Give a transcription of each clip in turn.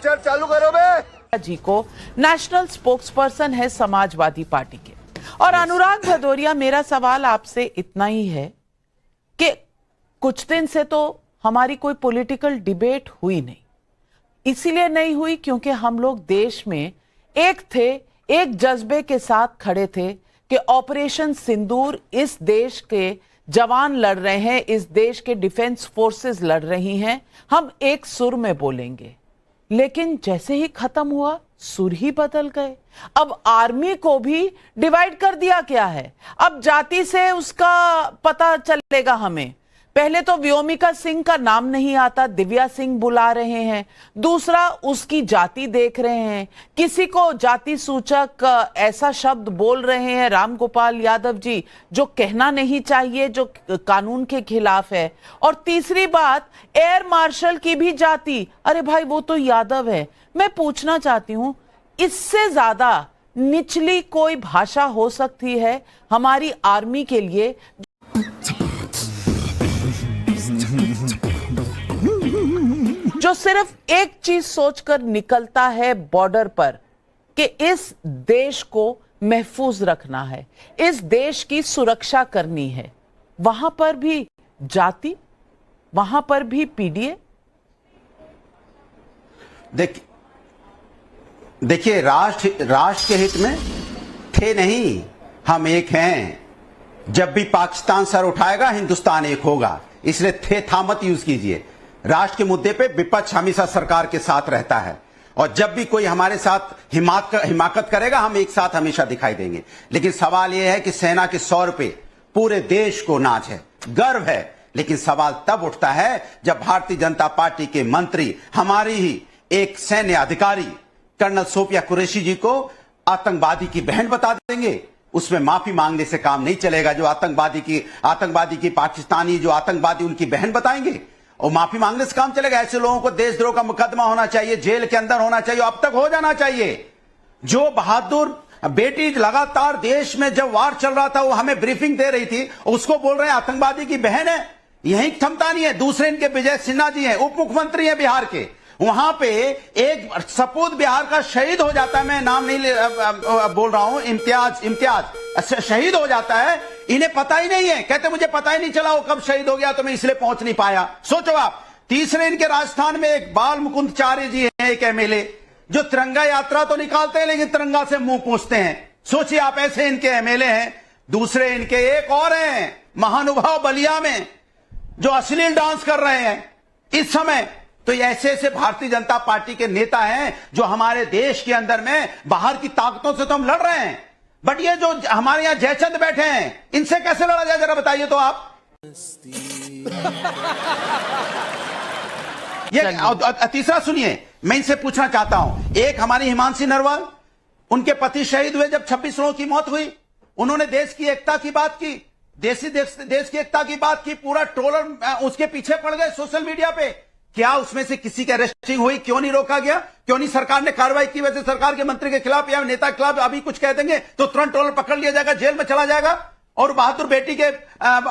Lecture चालू करो बे। जी को नेशनल स्पोक्सपर्सन है समाजवादी पार्टी के। और अनुराग भदौरिया, मेरा सवाल आपसे इतना ही है कि कुछ दिन से तो हमारी कोई पॉलिटिकल डिबेट हुई नहीं, इसीलिए नहीं हुई क्योंकि हम लोग देश में एक जज्बे के साथ खड़े थे कि ऑपरेशन सिंदूर, इस देश के जवान लड़ रहे हैं, इस देश के डिफेंस फोर्सेस लड़ रही हैं, हम एक सुर में बोलेंगे। लेकिन जैसे ही खत्म हुआ सुर ही बदल गए। अब आर्मी को भी डिवाइड कर दिया गया है। अब जाति से उसका पता चलेगा हमें। पहले तो व्योमिका सिंह का नाम नहीं आता, दिव्या सिंह बुला रहे हैं। दूसरा, उसकी जाति देख रहे हैं, किसी को जाति सूचक ऐसा शब्द बोल रहे हैं रामगोपाल यादव जी जो कहना नहीं चाहिए, जो कानून के खिलाफ है। और तीसरी बात, एयर मार्शल की भी जाति, अरे भाई वो तो यादव है। मैं पूछना चाहती हूं, इससे ज्यादा निचली कोई भाषा हो सकती है हमारी आर्मी के लिए जो सिर्फ एक चीज सोचकर निकलता है बॉर्डर पर कि इस देश को महफूज रखना है, इस देश की सुरक्षा करनी है। वहां पर भी जाति, वहां पर भी पीडीए। देखिए राष्ट्र के हित में थे नहीं, हम एक हैं। जब भी पाकिस्तान सर उठाएगा हिंदुस्तान एक होगा, इसलिए थे था मत यूज कीजिए। राष्ट्र के मुद्दे पे विपक्ष हमेशा सरकार के साथ रहता है और जब भी कोई हमारे साथ हिमाकत करेगा हम एक साथ हमेशा दिखाई देंगे। लेकिन सवाल यह है कि सेना के 100 रुपए पूरे देश को नाज है, गर्व है। लेकिन सवाल तब उठता है जब भारतीय जनता पार्टी के मंत्री हमारी ही एक सैन्य अधिकारी कर्नल सोफिया कुरैशी जी को आतंकवादी की बहन बता देंगे। उसमें माफी मांगने से काम नहीं चलेगा। जो आतंकवादी की पाकिस्तानी जो आतंकवादी उनकी बहन बताएंगे और माफी मांगने से काम चलेगा। ऐसे लोगों को देशद्रोह का मुकदमा होना चाहिए, जेल के अंदर होना चाहिए, अब तक हो जाना चाहिए। जो बहादुर बेटी लगातार देश में जब वार चल रहा था वो हमें ब्रीफिंग दे रही थी, उसको बोल रहे हैं आतंकवादी की बहन है। यही क्षमता नहीं है। दूसरे इनके विजय सिन्हा जी हैं, उप मुख्यमंत्री हैं बिहार के। वहां पे एक सपूत बिहार का शहीद हो जाता है, मैं नाम नहीं बोल रहा हूं, इम्तियाज शहीद हो जाता है। इन्हें पता ही नहीं है, कहते मुझे पता ही नहीं चला वो कब शहीद हो गया तो मैं इसलिए पहुंच नहीं पाया। सोचो आप। तीसरे इनके राजस्थान में एक बाल मुकुंदचार्य जी हैं, एक एमएलए, जो तिरंगा यात्रा तो निकालते हैं लेकिन तिरंगा से मुंह पूछते हैं। सोचिए आप, ऐसे इनके एमएलए हैं। दूसरे इनके एक और हैं महानुभाव बलिया में जो अश्लील डांस कर रहे हैं इस समय। तो ऐसे भारतीय जनता पार्टी के नेता हैं जो हमारे देश के अंदर में बाहर की ताकतों से तो हम लड़ रहे हैं, बट ये जो हमारे यहां जयचंद बैठे हैं इनसे कैसे लड़ा जाए, जरा बताइए तो आप। ये तीसरा सुनिए, मैं इनसे पूछना चाहता हूं। एक हमारी हिमांशी नरवाल, उनके पति शहीद हुए जब 26 लोगों की मौत हुई, उन्होंने देश की एकता की बात की, देश की एकता की बात की। पूरा ट्रोलर उसके पीछे पड़ गए सोशल मीडिया पे। क्या उसमें से किसी की अरेस्टिंग हुई? क्यों नहीं रोका गया? क्यों नहीं सरकार ने कार्रवाई की? वैसे सरकार के मंत्री के खिलाफ या नेता के खिलाफ अभी कुछ कह देंगे तो तुरंत ट्रोलर पकड़ लिया जाएगा, जेल में चला जाएगा। और बहादुर बेटी के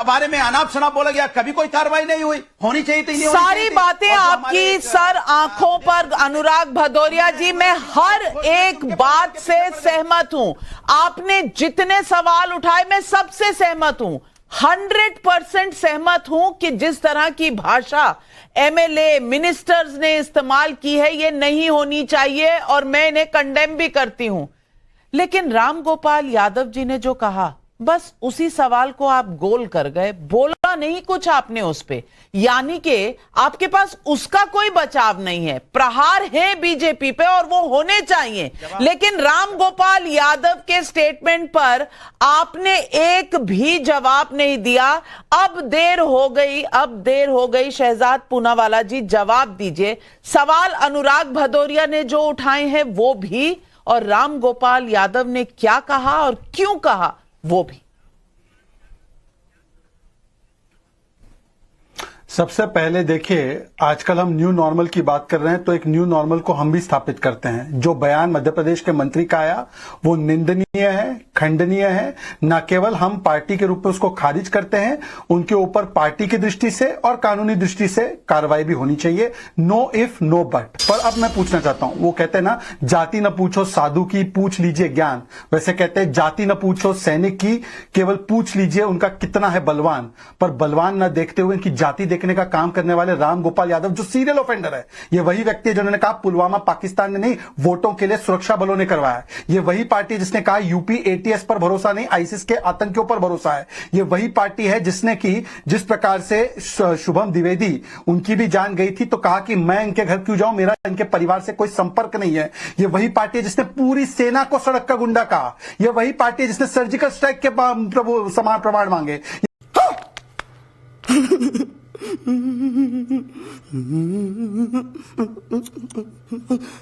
बारे में अनाप शनाप बोला गया, कभी कोई कार्रवाई नहीं हुई। होनी चाहिए थी, नहीं होनी सारी बातें आपकी सर आंखों पर। अनुराग भदौरिया जी, मैं हर एक बात से सहमत हूं। आपने जितने सवाल उठाए मैं सबसे सहमत हूं, 100% सहमत हूं कि जिस तरह की भाषा एमएलए मिनिस्टर्स ने इस्तेमाल की है ये नहीं होनी चाहिए और मैं इन्हें कंडेम भी करती हूं। लेकिन रामगोपाल यादव जी ने जो कहा, बस उसी सवाल को आप गोल कर गए, बोला नहीं कुछ आपने उस पे। यानी कि आपके पास उसका कोई बचाव नहीं है। प्रहार है बीजेपी पे और वो होने चाहिए, लेकिन रामगोपाल यादव के स्टेटमेंट पर आपने एक भी जवाब नहीं दिया। अब देर हो गई। शहजाद पूनावाला जी, जवाब दीजिए। सवाल अनुराग भदौरिया ने जो उठाए हैं वो भी, और रामगोपाल यादव ने क्या कहा और क्यों कहा वो भी। सबसे पहले देखिए, आजकल हम न्यू नॉर्मल की बात कर रहे हैं, तो एक न्यू नॉर्मल को हम भी स्थापित करते हैं। जो बयान मध्य प्रदेश के मंत्री का आया वो निंदनीय है, खंडनीय है। न केवल हम पार्टी के रूप में उसको खारिज करते हैं, उनके ऊपर पार्टी की दृष्टि से और कानूनी दृष्टि से कार्रवाई भी होनी चाहिए। No if no but. पर अब मैं पूछना चाहता हूं, वो कहते हैं ना, जाति न पूछो साधु की, पूछ लीजिए ज्ञान। वैसे कहते हैं जाति न पूछो सैनिक की, केवल पूछ लीजिए उनका कितना है बलवान। पर बलवान न देखते हुए इनकी जाति देखने का काम करने वाले राम गोपाल यादव, जो सीरियल ऑफेंडर है, ये वही व्यक्ति है जिन्होंने कहा पुलवामा पाकिस्तान ने नहीं, वोटों के लिए सुरक्षा बलों ने करवाया है। ये वही पार्टी जिसने कहा यूपी एटीएस पर भरोसा नहीं, आईसिस के आतंकियों पर भरोसा है। ये वही पार्टी है जिसने की जिस प्रकार से शुभम द्विवेदी, उनकी भी जान गई थी तो कहा कि मैं इनके घर क्यों जाऊं, मेरा इनके परिवार से कोई संपर्क नहीं है। ये वही पार्टी है जिसने पूरी सेना को सड़क का गुंडा कहा। यह वही पार्टी है जिसने सर्जिकल स्ट्राइक के समान प्रमाण मांगे।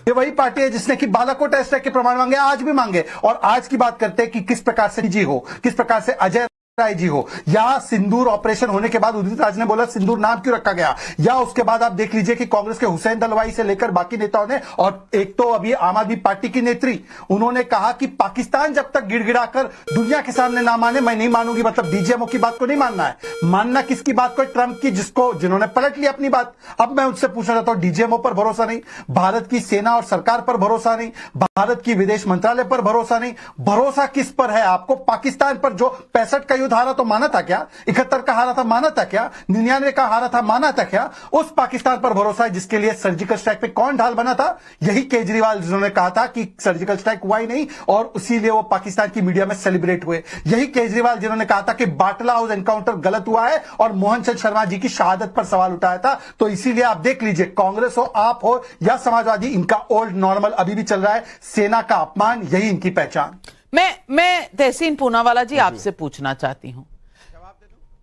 ये वही पार्टी है जिसने कि बालाकोट एयर स्ट्राइक के प्रमाण मांगे, आज भी मांगे। और आज की बात करते हैं कि किस प्रकार से जी हो, किस प्रकार से अजय राय जी हो, या सिंदूर ऑपरेशन होने के बाद उदित राज ने बोला सिंदूर नाम क्यों रखा गया, या उसके बाद आप देख लीजिए कि कांग्रेस के हुसैन दलवाई से लेकर बाकी नेताओं ने, और एक तो अभी आम आदमी पार्टी की नेत्री, उन्होंने कहा कि पाकिस्तान जब तक गिड़गिड़ाकर दुनिया के सामने ना माने मैं नहीं मानूंगी। मतलब डीजीएमओ की बात को नहीं मानना है, मानना किसकी बात को, ट्रंप की, जिन्होंने पलट ली अपनी बात। अब मैं उनसे पूछना चाहता हूं, डीजीएमओ पर भरोसा नहीं, भारत की सेना और सरकार पर भरोसा नहीं, भारत की विदेश मंत्रालय पर भरोसा नहीं, भरोसा किस पर है आपको? पाकिस्तान पर जो 65 का युद्ध हारा तो माना था क्या? 71 का हारा था माना था क्या? 99 का हारा था माना था क्या? उस पाकिस्तान पर भरोसा है जिसके लिए सर्जिकल स्ट्राइक पे कौन ढाल बना था? यही केजरीवाल, जिन्होंने कहा था कि सर्जिकल स्ट्राइक हुआ ही नहीं और इसीलिए वो पाकिस्तान की मीडिया में सेलिब्रेट हुए। यही केजरीवाल जिन्होंने कहा था कि बाटला हाउस एनकाउंटर गलत हुआ है और मोहन चंद शर्मा जी की शहादत पर सवाल उठाया था। तो इसीलिए आप देख लीजिए, कांग्रेस हो, आप हो या समाजवादी, इनका ओल्ड नॉर्मल अभी भी चल रहा है। सेना का अपमान, यही इनकी पहचान। मैं तहसीन पूनावाला जी आपसे पूछना चाहती हूं,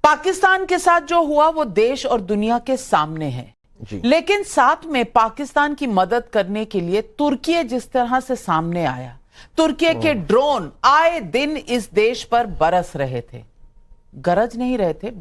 पाकिस्तान के साथ जो हुआ वो देश और दुनिया के सामने है, लेकिन साथ में पाकिस्तान की मदद करने के लिए तुर्की जिस तरह से सामने आया, तुर्की के ड्रोन आए दिन इस देश पर बरस रहे थे, गरज नहीं रहे थे,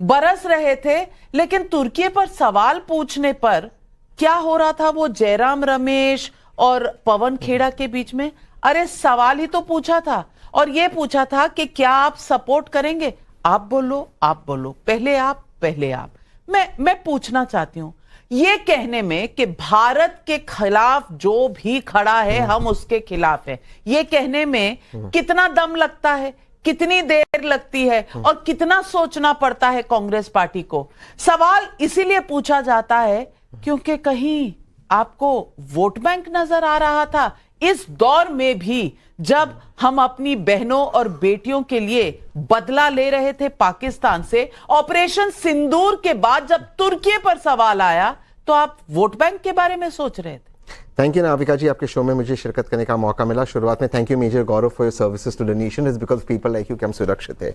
बरस रहे थे। लेकिन तुर्की पर सवाल पूछने पर क्या हो रहा था, वो जयराम रमेश और पवन खेड़ा के बीच में, अरे सवाल ही तो पूछा था, और यह पूछा था कि क्या आप सपोर्ट करेंगे? आप बोलो, पहले आप। मैं पूछना चाहती हूं, ये कहने में कि भारत के खिलाफ जो भी खड़ा है हम उसके खिलाफ है, ये कहने में कितना दम लगता है, कितनी देर लगती है और कितना सोचना पड़ता है कांग्रेस पार्टी को? सवाल इसीलिए पूछा जाता है क्योंकि कहीं आपको वोट बैंक नजर आ रहा था इस दौर में भी, जब हम अपनी बहनों और बेटियों के लिए बदला ले रहे थे पाकिस्तान से। ऑपरेशन सिंदूर के बाद जब तुर्की पर सवाल आया तो आप वोट बैंक के बारे में सोच रहे थे। थैंक यू नाविका जी, आपके शो में मुझे शिरकत करने का मौका मिला। शुरुआत में thank you major Gaurav for your services to the nation, is because people like you कि हम सुरक्षित है।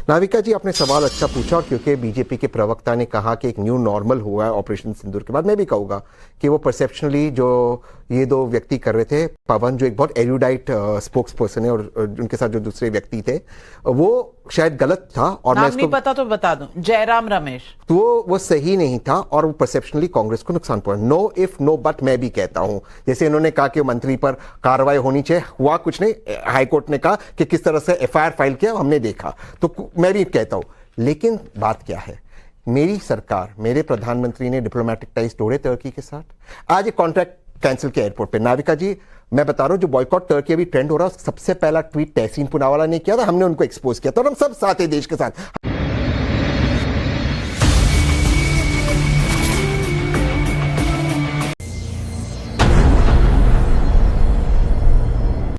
नाविका जी, आपने सवाल अच्छा पूछा, और क्योंकि बीजेपी के प्रवक्ता ने कहा कि एक न्यू नॉर्मल हुआ है ऑपरेशन सिंदूर के बाद, मैं भी कहूँगा कि वो परसेप्शनली जो ये दो व्यक्ति कर रहे थे, पवन जो एक बहुत एरुडाइट स्पोक्स पर्सन है, और उनके साथ जो दूसरे व्यक्ति थे, वो शायद गलत था। और नाम नहीं पता तो बता दूं, जयराम रमेश, तो वो सही नहीं था और वो परसेप्शनली कांग्रेस को नुकसान पहुंचा। नो इफ नो बट मैं भी कहता हूं, जैसे इन्होंने कहा कि मंत्री पर कार्रवाई होनी चाहिए, हुआ कुछ नहीं, हाईकोर्ट ने कहा कि किस तरह से एफआईआर फाइल किया हमने देखा, तो मैं भी कहता हूं। लेकिन बात क्या है, मेरी सरकार, मेरे प्रधानमंत्री ने डिप्लोमेटिक टाइज तोड़े तुर्की के साथ, आज एक कॉन्ट्रैक्ट कैंसिल किया एयरपोर्ट पे। नाविका जी, मैं बता रहा हूं, जो बॉयकॉट टर्की अभी ट्रेंड हो रहा है, सबसे पहला ट्वीट तहसीन पूनावाला ने किया था, हमने उनको एक्सपोज किया था, और हम सब साथ हैं देश के साथ।